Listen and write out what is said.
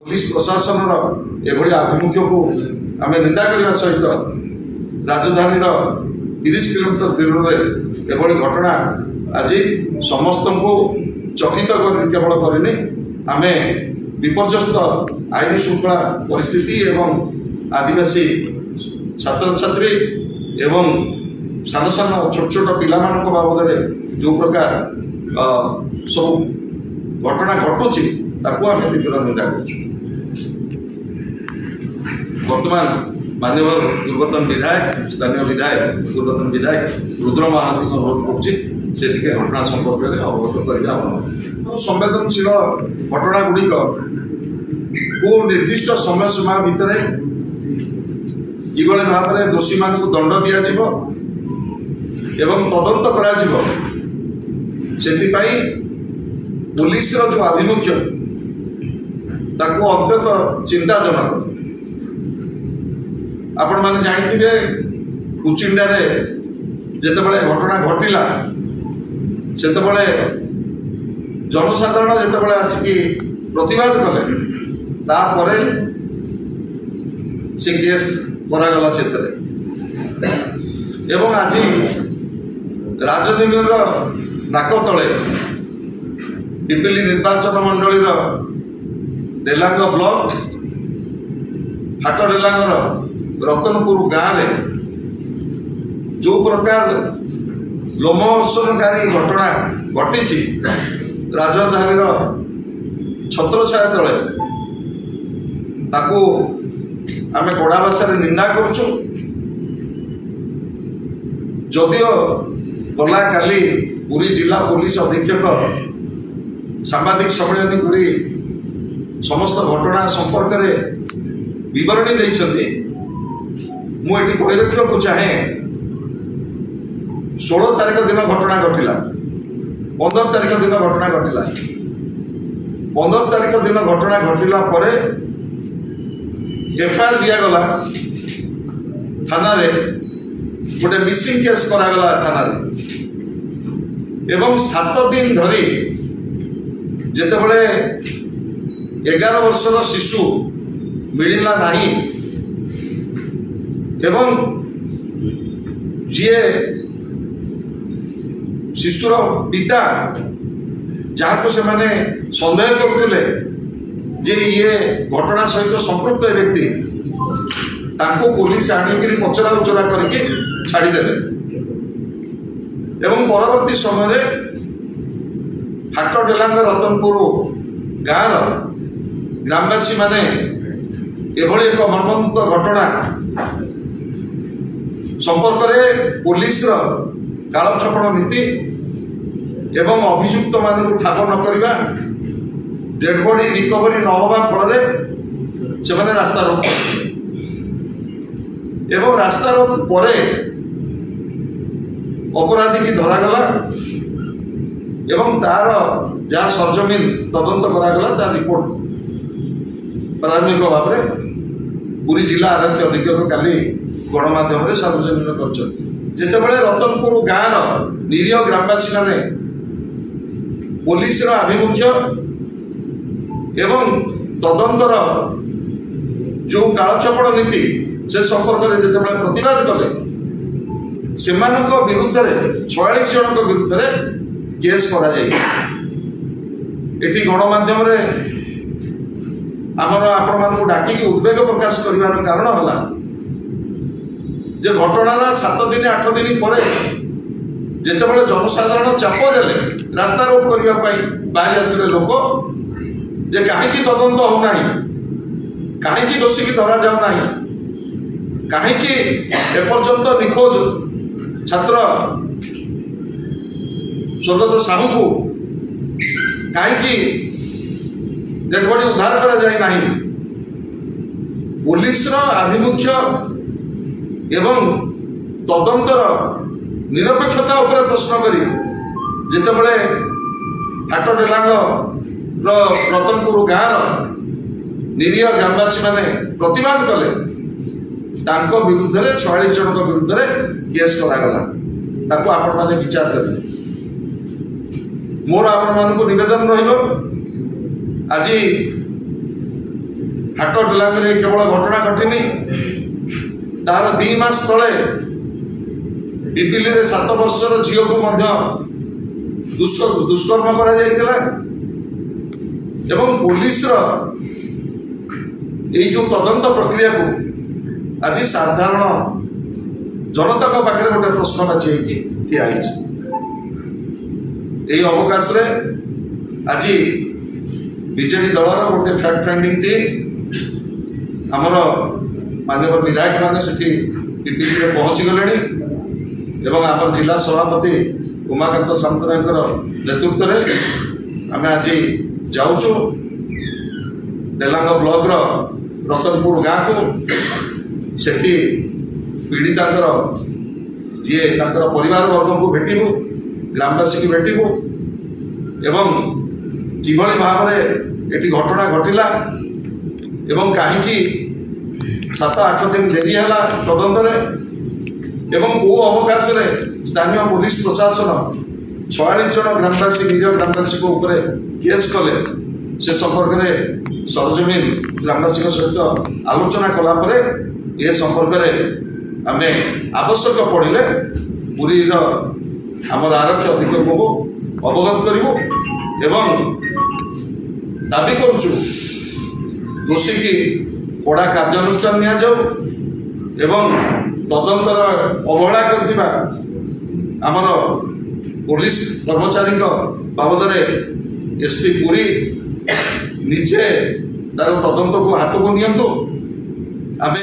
police प्रशासन एभली आभिमुख्य को आम निंदा करने सहित राजधानी 30 किलोमीटर दूर में एभली घटना आज समस्त को चकित केवल करनी आम विपर्यस्त आईन श्रृंखला परिस्थिति एवं आदिवासी छात्र छात्री एवं सान सान छोट छोट पिला बाबद जो प्रकार सब घटना घटुची आम तीव्र निंदा कर वर्तमान माननीय पूर्वतन विधायक स्थानीय विधायक पूर्वतन विधायक रुद्र महांती को अनुरोध कर घटना संपर्क में अवगत कर संवेदनशील घटना गुड़िक को निर्दिष्ट समय सीमा भितर किभली भाव में दोषी मान को दंड दिज्व एवं तदंत करा पुलिस जो आभिमुख्य ताको अत्यंत चिंताजनक आपण मैंने जानते कुचिंडा जितेबाला घटना घटला से जनसाधारण जितेबाला आसिक प्रतिवाद कले तापर से केस करागला से एवं आज राजधानी नाक तले पिपिली निर्वाचन मंडली डेलांग ब्लॉक हाट डेलांगर रतनपुर गाँव जो प्रकार लोमहर्षणकारी घटना घटी राजधानी छत्रछाया तले ताकू आम कड़ा भाषा निंदा करुचु जदियो गला काली पुरी जिला पुलिस अधीक्षक सांबादिक सम्मेलन करी समस्त घटना संपर्क में विवरणी देइछन्ति मुझे कहवाक चाहे 16 तारीख दिन घटना घटला 15 तारीख दिन घटना घटला 15 तारीख दिन घटना घटला पर एफआईआर दिगला थाना रे गोटे मिसिंग केस करागला थाना एवं 7 दिन धरी जितेबाला 11 वर्षर शिशु मिलला नहीं एवं जी शिशुर पिता जहाँ को से माने संदेह करते जे ये घटना सहित संपृक्त व्यक्ति ताको पुलिस आनिक पचरा उचरा करके छाड़ीदे एवं परवर्ती समय हाट डेलांग रतनपुर गाँव ग्रामवासी माने एभली एक मर्मंत घटना संपर्क में पुलिस कालक्षेपण नीति एवं अभियुक्त मान ठाब न करवा डेड बॉडी रिकवरी न होगा फल से रास्ता रोक एवं रास्ता रोक पर अपराधी की धरागला एवं तार जहाँ सरजमीन तदंत करागला तार रिपोर्ट प्रारंभिक भाव में पुरी जिला आरक्षी अधीक्षक काली गणमाध्यम सार्वजनिक करते रतनपुर गाँव निरीह ग्रामवासी माने पुलिस आभिमुख्य एवं तदंतर जो कालक्षेपण नीति से संपर्क में जिते प्रतिवाद कले से विरुद्ध 46 जन विरुद्ध केस कर गणमाध्यम आमर आपण मान डाकिक उद्वेग प्रकाश कर कारण है जे घटनार 7 दिन 8 दिन पर जितेबाला जनसाधारण चाप देले रास्ता रोक करने बाहरी आसले लोक जे कहीं तदंत होना कहीं दोषी की धरा जाऊना कहीं एपर्यंत निखोज छात्र स्वर्गत साहू को कहीं डेड बॉडी उद्धार करा जाए नहीं पुलिस आभिमुख्य एवं तदंतर निरपेक्षता उपरे प्रश्न करी जितेबाला हाट डेलांग रतनपुर गाँव निरीह ग्रामवासी माने प्रतिवाद कले विरुद्ध 46 जन विरुद्ध केस करागला ताको आपण माने विचार करें मोर आपण मान को निवेदन रहिबो आज हाट डेलांगे केवल घटना घटनी तार 2 मास तले पिपिली 7 वर्षर झील को दुष्कर्म करा जायतिला एवं पुलिस जो तदंत प्रक्रिया को आज साधारण जनता पाखे गोटे प्रश्नवाची ठिया अवकाश रे आज बीजेडी दलर गोटे फैक्ट फाइंडिंग टीम आमर माननीय विधायक मैंने पिपिली पहुंची गले एवं आम जिला सभापति उमाकांत सामंतराय नेतृत्व में आम आज जाऊँ डेलांग ब्लॉक रतनपुर गाँ को सेठी पीड़िता जी परिवार वर्ग को भेटू ग्रामवासी की भेटू एवं किभली भाव में ये घटना घटला एवं कहीं 7-8 दिन डेरी है तदंत एवं को अवकाश रे स्थानीय पुलिस प्रशासन 46 जन ग्रामवासी निज ग्रामवासी को ऊपर केस कले से संपर्क में सरजमीन ग्रामवासी सहित आलोचना कलापर ये संपर्क में आम आवश्यक पड़े पुरी आमर आरक्षी अधीक्षक को अवगत करूँ एवं दाबी करुचु दोषी की कड़ा कार्यानुष्ठान नि जाऊ एवं तदंतर अवहेला करथिबा आमर पुलिस कर्मचारी बाबद एसपी पुरी निजे तार तदंत को हाथ को नियंतु आमे